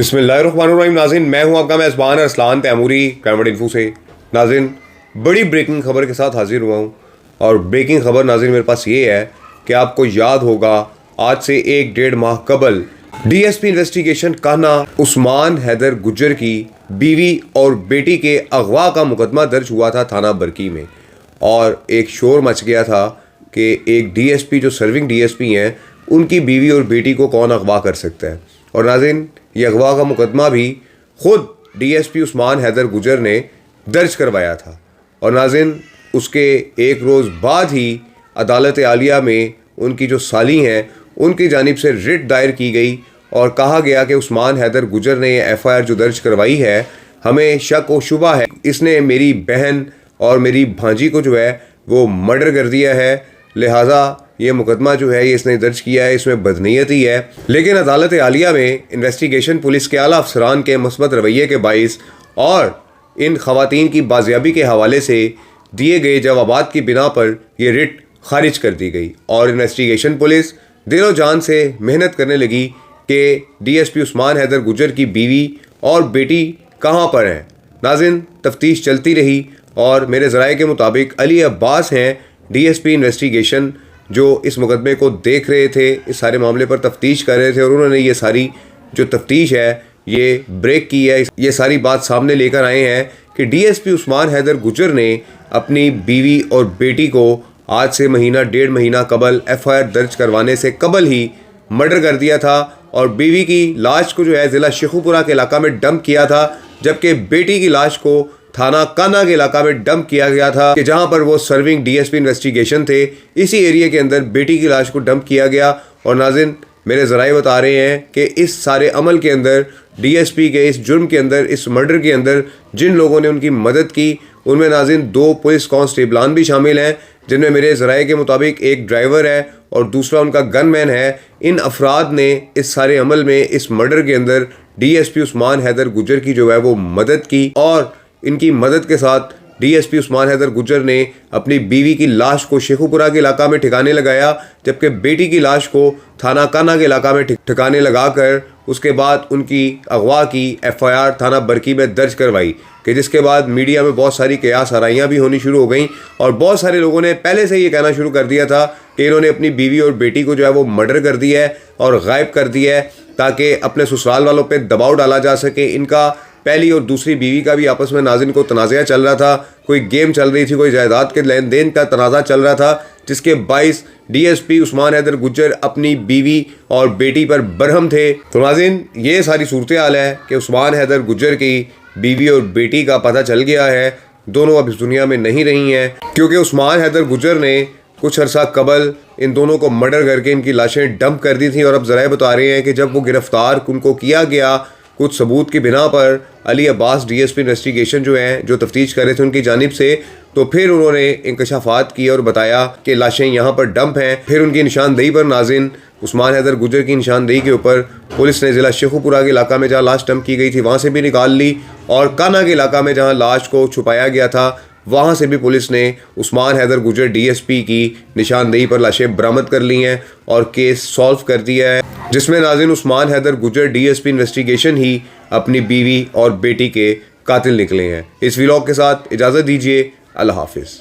बिस्मिल्लाहिर्रहमानिर्रहीम। नाज़रीन, मैं हूं आपका मेज़बान अरसलान तैमूरी क्राइम इन्फो से। नाज़रीन, बड़ी ब्रेकिंग खबर के साथ हाजिर हुआ हूं और ब्रेकिंग खबर नाज़रीन मेरे पास ये है कि आपको याद होगा आज से 1-1.5 माह कबल डीएसपी इन्वेस्टिगेशन कान्हा उस्मान हैदर गुज्जर की बीवी और बेटी के अगवा का मुकदमा दर्ज हुआ था थाना बरकी में, और एक शोर मच गया था कि एक डीएसपी जो सर्विंग डीएसपी हैं उनकी बीवी और बेटी को कौन अगवा कर सकता है। और नाज़रीन, ये अगवा का मुकदमा भी ख़ुद डीएसपी उस्मान हैदर गुज्जर ने दर्ज करवाया था। और नाज़रीन, उसके एक रोज़ बाद ही अदालत आलिया में उनकी जो साली हैं उनकी जानिब से रिट दायर की गई और कहा गया कि उस्मान हैदर गुज्जर ने ये एफआईआर जो दर्ज करवाई है, हमें शक व शुबा है इसने मेरी बहन और मेरी भांजी को जो है वो मर्डर कर दिया है, लिहाजा ये मुकदमा जो है ये इसने दर्ज किया है, इसमें बदनीयती है। लेकिन अदालत आलिया में इन्वेस्टिगेशन पुलिस के आला अफसरान के मुस्बत रवैये के बाइस और इन खवातीन की बाजियाबी के हवाले से दिए गए जवाबात की बिना पर यह रिट खारिज कर दी गई और इन्वेस्टिगेशन पुलिस दिलो जान से मेहनत करने लगी कि डीएसपी उस्मान हैदर गुज्जर की बीवी और बेटी कहाँ पर हैं। नाज़रीन, तफ्तीश चलती रही और मेरे ज़राए के मुताबिक अली अब्बास हैं डीएसपी इन्वेस्टिगेशन जो इस मुकदमे को देख रहे थे, इस सारे मामले पर तफ्तीश कर रहे थे, और उन्होंने ये सारी जो तफ्तीश है ये ब्रेक की है। ये सारी बात सामने लेकर आए हैं कि डीएसपी उस्मान हैदर गुज्जर ने अपनी बीवी और बेटी को आज से 1.5 महीना कबल एफआईआर दर्ज करवाने से कबल ही मर्डर कर दिया था और बीवी की लाश को जो है ज़िला शेखुपुरा के इलाका में डंप किया था, जबकि बेटी की लाश को थाना कान्हा के इलाका में डंप किया गया था कि जहां पर वो सर्विंग डीएसपी इन्वेस्टिगेशन थे। इसी एरिया के अंदर बेटी की लाश को डंप किया गया। और नाज़रीन, मेरे ज़राए बता रहे हैं कि इस सारे अमल के अंदर डीएसपी के इस जुर्म के अंदर, इस मर्डर के अंदर जिन लोगों ने उनकी मदद की उनमें नाज़रीन 2 पुलिस कांस्टेबलान भी शामिल हैं, जिनमें मेरे ज़राए के मुताबिक एक ड्राइवर है और दूसरा उनका गनमैन है। इन अफराद ने इस सारे अमल में, इस मर्डर के अंदर डीएसपी उस्मान हैदर गुज्जर की जो है वो मदद की और इनकी मदद के साथ डीएसपी उस्मान हैदर गुज्जर ने अपनी बीवी की लाश को शेखुपुरा के इलाका में ठिकाने लगाया, जबकि बेटी की लाश को थाना कान्हा के इलाका में ठिकाने लगाकर उसके बाद उनकी अगवा की एफआईआर थाना बरकी में दर्ज करवाई कि जिसके बाद मीडिया में बहुत सारी कयास आराइयाँ भी होनी शुरू हो गई और बहुत सारे लोगों ने पहले से ये कहना शुरू कर दिया था कि इन्होंने अपनी बीवी और बेटी को जो है वो मर्डर कर दिया है और गायब कर दिया है ताकि अपने ससुराल वालों पर दबाव डाला जा सके। इनका पहली और दूसरी बीवी का भी आपस में नाज़रीन को तनाज़ा चल रहा था, कोई गेम चल रही थी, कोई जायदाद के लेन देन का तनाज़ा चल रहा था, जिसके बाइस डीएसपी उस्मान हैदर गुज्जर अपनी बीवी और बेटी पर बरहम थे। तो नाज़रीन, ये सारी सूरत हाल है कि उस्मान हैदर गुज्जर की बीवी और बेटी का पता चल गया है, दोनों अब इस दुनिया में नहीं रही हैं, क्योंकि उस्मान हैदर गुज्जर ने कुछ अर्सा कबल इन दोनों को मर्डर करके इनकी लाशें डंप कर दी थी। और अब ज़राए बता रहे हैं कि जब वो गिरफ्तार उनको किया गया कुछ सबूत की बिना पर अली अब्बास डीएसपी इन्वेस्टिगेशन जो है जो तफ्तीश कर रहे थे उनकी जानिब से, तो फिर उन्होंने इंकशाफात किए और बताया कि लाशें यहाँ पर डंप हैं। फिर उनकी निशानदेही पर नाज़रीन उस्मान हैदर गुज्जर की निशानदेही के ऊपर पुलिस ने ज़िला शेखुपुरा के इलाका में जहाँ लाश डंप की गई थी वहाँ से भी निकाल ली और कान्हा के इलाका में जहाँ लाश को छुपाया गया था वहाँ से भी पुलिस ने उस्मान हैदर गुज्जर डीएसपी की निशानदेही पर लाशें बरामद कर ली हैं और केस सॉल्व कर दिया है, जिसमें नाज़रीन उस्मान हैदर गुज्जर डीएसपी इन्वेस्टिगेशन ही अपनी बीवी और बेटी के कातिल निकले हैं। इस व्लॉग के साथ इजाज़त दीजिए। अल्लाह हाफिज़।